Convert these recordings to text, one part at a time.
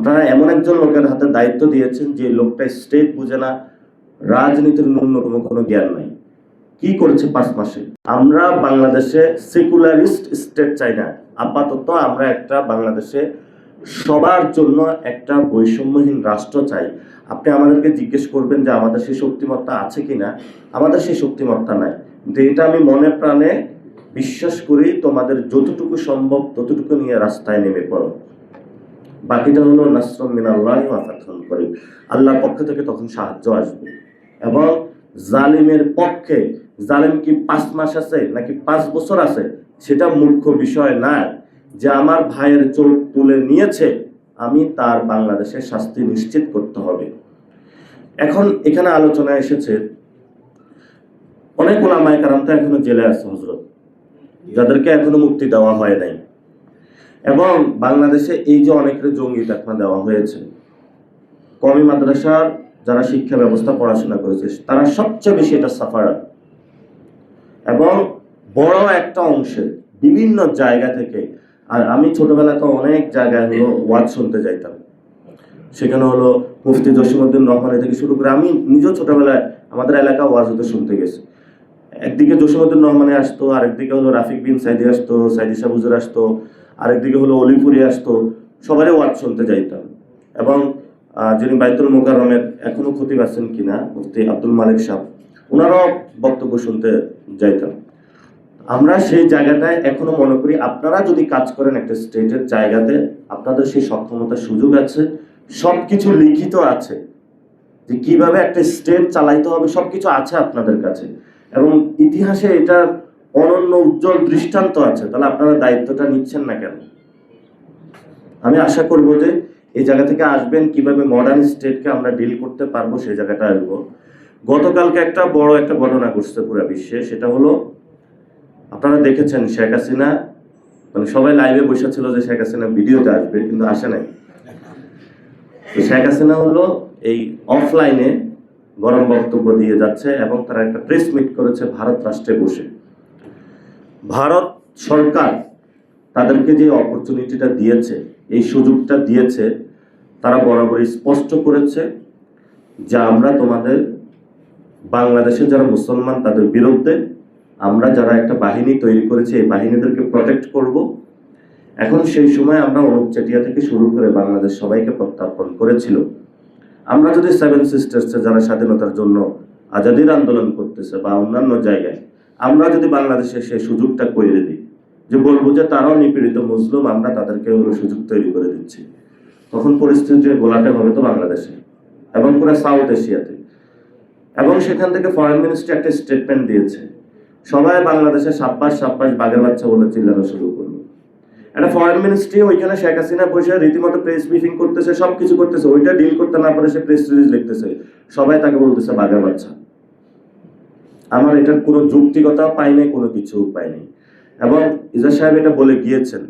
আপনারা এমন একজন লোকের হাতে দায়িত্ব দিয়েছেন যে লোকটা স্টেট বুঝে না, রাজনীতির ন্যূনতম কোনো জ্ঞান নাই। কি করেছে 5 মাসে? আমরা বাংলাদেশে সেকুলারিস্ট স্টেট চাই না। আপাতত আমরা একটা বাংলাদেশে সবার জন্য একটা বৈষম্যহীন রাষ্ট্র চাই। আপনি আমাদেরকে জিজ্ঞেস করবেন যে আমাদের সেই শক্তিমত্তা আছে কিনা, আমাদের সেই শক্তিমত্তা নাই। কিন্তু এটা আমি মনে প্রাণে বিশ্বাস করি, তোমাদের যতটুকু সম্ভব ততটুকু নিয়ে রাস্তায় নেমে পড়ো। বাকিটা হলো নাসরুম মিনাল্লাহি ওয়া ফাতহুন করিব, আল্লাহর পক্ষ থেকে তখন সাহায্য আসবে। এবং জালিমের পক্ষে, জালিম কি 5 মাস আছে নাকি 5 বছর আছে সেটা মুখ্য বিষয় না। যে আমার ভাইয়ের চোখ তুলে নিয়েছে, আমি তার বাংলাদেশের শাস্তি নিশ্চিত করতে হবে। এখন এখানে আলোচনা এসেছে অনেক ওলামায়ে কেরাম তো এখনো জেলে আছে হযরত, যাদেরকে এখনো মুক্তি দেওয়া হয় নাই। এবং বাংলাদেশে এই যে অনেকের জঙ্গি তকমা দেওয়া হয়েছে, কওমি মাদ্রাসার যারা শিক্ষা ব্যবস্থা পড়াশোনা করেছে তারা সবচেয়ে বেশি এটা সাফার। এবং বড় একটা অংশে বিভিন্ন জায়গা থেকে, আর আমি ছোটবেলায় তো অনেক জায়গায় হলো ওয়াজ শুনতে যাইতাম, সেখানে হলো মুফতি জসিমউদ্দিন রহমানী থেকে শুরু করে আমি নিজেও ছোটবেলায় আমাদের এলাকা ওয়াজ হতে শুনতে গেছি। একদিকে জসিমউদ্দিন রহমানী আসতো, আরেকদিকে হলো রাফিক বিন সাইদি আসতো, সাইদি সাহেব হুজুর আসতো, আরেকদিকে হলো অলিপুরি আসতো, সবারই ওয়াজ শুনতে যাইতাম। এবং যিনি বাইতুল মোকাররমের এখনো খতিব আছেন কিনা, মুফতি আব্দুল মালিক সাহেব, ওনারাও বক্তব্য শুনতে যাইতাম। আমরা সেই জায়গাটায় এখনো মনে করি আপনারা যদি কাজ করেন একটা স্টেটের জায়গাতে, আপনাদের সেই সক্ষমতা সুযোগ আছে, সবকিছু লিখিত আছে যে কিভাবে একটা স্টেট চালাইতে হবে, সবকিছু আছে আপনাদের কাছে। এবং ইতিহাসে এটা অনন্য উজ্জ্বল দৃষ্টান্ত আছে। তাহলে আপনারা দায়িত্বটা নিচ্ছেন না কেন? আমি আশা করব যে এই জায়গা থেকে আসবেন, কিভাবে মডার্ন স্টেটকে আমরা ডিল করতে পারবো সেই জায়গাটা আসবো। গতকালকে একটা বড় একটা ঘটনা ঘটছে পুরো বিশ্বে, সেটা হলো আপনারা দেখেছেন শেখ হাসিনা, মানে সবাই লাইভে বসে ছিল যে শেখ হাসিনা ভিডিওতে আসবে, কিন্তু আসে নাই। তো শেখ হাসিনা হলো এই অফলাইনে গরম বক্তব্য দিয়ে যাচ্ছে এবং তারা একটা প্রেস মিট করেছে ভারত রাষ্ট্রে বসে। ভারত সরকার তাদেরকে যে অপরচুনিটিটা দিয়েছে, এই সুযোগটা দিয়েছে, তারা বরাবরই স্পষ্ট করেছে যে আমরা তোমাদের বাংলাদেশে যারা মুসলমান তাদের বিরুদ্ধে আমরা যারা একটা বাহিনী তৈরি করেছি, এই বাহিনীদেরকে প্রটেক্ট করব। এখন সেই সময় আমরা অনুপ চেটিয়া থেকে শুরু করে বাংলাদেশ সবাইকে প্রত্যার্পণ করেছিল। আমরা যদি 7 সিস্টার্সে যারা স্বাধীনতার জন্য আজাদির আন্দোলন করতেছে বা অন্যান্য জায়গায়, আমরা যদি বাংলাদেশে সেই সুযোগটা করে দিই, যে বলবো যে তারাও নিপীড়িত মুসলিম, আমরা তাদেরকে ওই সুযোগ তৈরি করে দিচ্ছি, তখন পরিস্থিতি গোলাটে হবে তো বাংলাদেশে এবং পুরো সাউথ এশিয়াতে। এবং সেখান থেকে ফরেন মিনিস্ট্রি একটা স্টেটমেন্ট দিয়েছে, সবাই বাংলাদেশে সাব্বাস সাব্বাস বাঘের বাচ্চা বলে চিল্লানো শুরু করলো। একটা ফরেন মিনিস্ট্রি ওইখানে শেখ হাসিনা বসে রীতিমতো প্রেস ব্রিফিং করতেছে, সবকিছু করতেছে, ওইটা ডিল করতে না পারে সে প্রেস রিলিজ লিখতেছে, সবাই তাকে বলতেছে বাঘের বাচ্চা। আমার এটার কোনো যৌক্তিকতাও পাই নাই, কোনো কিছু পাই নাই। এবং ইজা সাহেব এটা বলে গিয়েছেন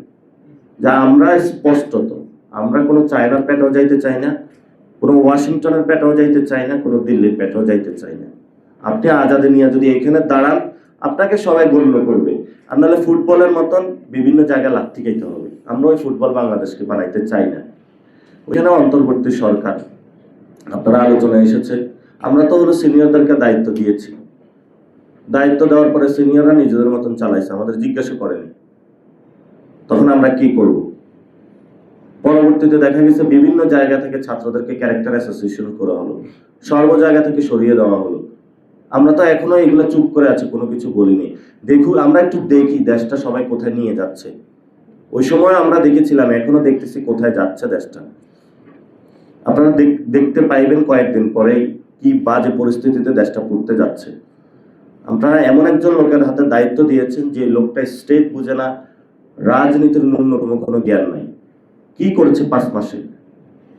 যে আমরা স্পষ্টত আমরা কোনো চায়নার পেটেও যাইতে চাই না, কোনো ওয়াশিংটনের পেটেও যাইতে চাই না, কোনো দিল্লির পেটেও যাইতে চাই না। আপনি আজাদি নিয়ে যদি এখানে দাঁড়ান, আপনাকে সবাই গণ্য করবে। আর নাহলে ফুটবলের মতন বিভিন্ন জায়গায় লাথি খাইতে হবে। আমরা ওই ফুটবল বাংলাদেশকে বানাইতে চাই না। ওইখানে অন্তর্বর্তী সরকার আপনারা আলোচনা এসেছে, আমরা তো হলো সিনিয়রদেরকে দায়িত্ব দিয়েছি, দায়িত্ব দেওয়ার পরে সিনিয়ররা নিজেদের মতন চালাইছে, আমাদের জিজ্ঞাসা করেনি। তখন আমরা কি করব? পরবর্তীতে দেখা গেছে বিভিন্ন জায়গা থেকে ছাত্রদেরকে ক্যারেক্টার অ্যাসোসিয়েশন করা হলো, সর্ব জায়গা থেকে সরিয়ে দেওয়া হলো। আমরা তো এখনো এগুলো চুপ করে আছি, কোনো কিছু বলিনি। দেখুন, আমরা একটু দেখি দেশটা সবাই কোথায় নিয়ে যাচ্ছে। ওই সময় আমরা দেখেছিলাম, এখনো দেখতেছি কোথায় যাচ্ছে দেশটা। আপনারা দেখতে পাইবেন কয়েকদিন পরে কি বাজে পরিস্থিতিতে দেশটা পড়তে যাচ্ছে। আপনারা এমন একজন লোকের হাতে দায়িত্ব দিয়েছেন যে লোকটা স্টেট বুঝে না, রাজনীতির ন্যূনতম কোনো জ্ঞান নাই। কি করেছে 5 মাসে?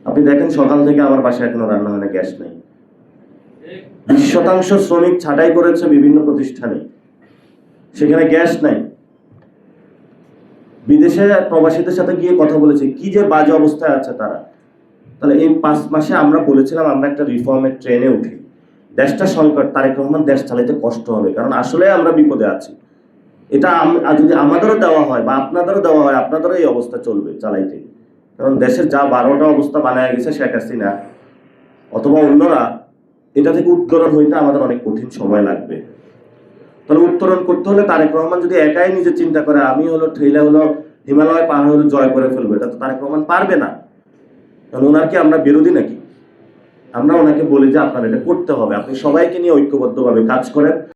আপনি দেখেন সকাল থেকে আমার বাসায় এখনো রান্না হয় না, গ্যাস নাই। 20% শ্রমিক ছাঁটাই করেছে বিভিন্ন প্রতিষ্ঠানে, সেখানে গ্যাস নাই। বিদেশে প্রবাসীদের সাথে গিয়ে কথা বলেছে, কি যে বাজে অবস্থায় আছে তারা। তাহলে এই 5 মাসে আমরা বলেছিলাম আমরা একটা রিফর্মের ট্রেনে উঠি, দেশটা সংকট, তারেক রহমান দেশ চালাইতে কষ্ট হবে, কারণ আসলে আমরা বিপদে আছি। এটা যদি আমাদেরও দেওয়া হয় বা আপনাদেরও দেওয়া হয়, আপনাদেরও এই অবস্থা চলবে চালাইতে। কারণ দেশের যা 12টা অবস্থা বানায় গেছে শেখ হাসিনা অথবা অন্যরা, এটা থেকে উত্তরণ হইতে আমাদের অনেক কঠিন সময় লাগবে। তাহলে উত্তরণ করতে হলে তারেক রহমান যদি একাই নিজে চিন্তা করে আমি ঠেলে হিমালয় পাহাড় জয় করে ফেলবো, এটা তো তারেক রহমান পারবে না। কারণ ওনার কি আমরা বিরোধী নাকি? আমরা ওনাকে বলি যে আপনার এটা করতে হবে, আপনি সবাইকে নিয়ে ঐক্যবদ্ধভাবে কাজ করেন।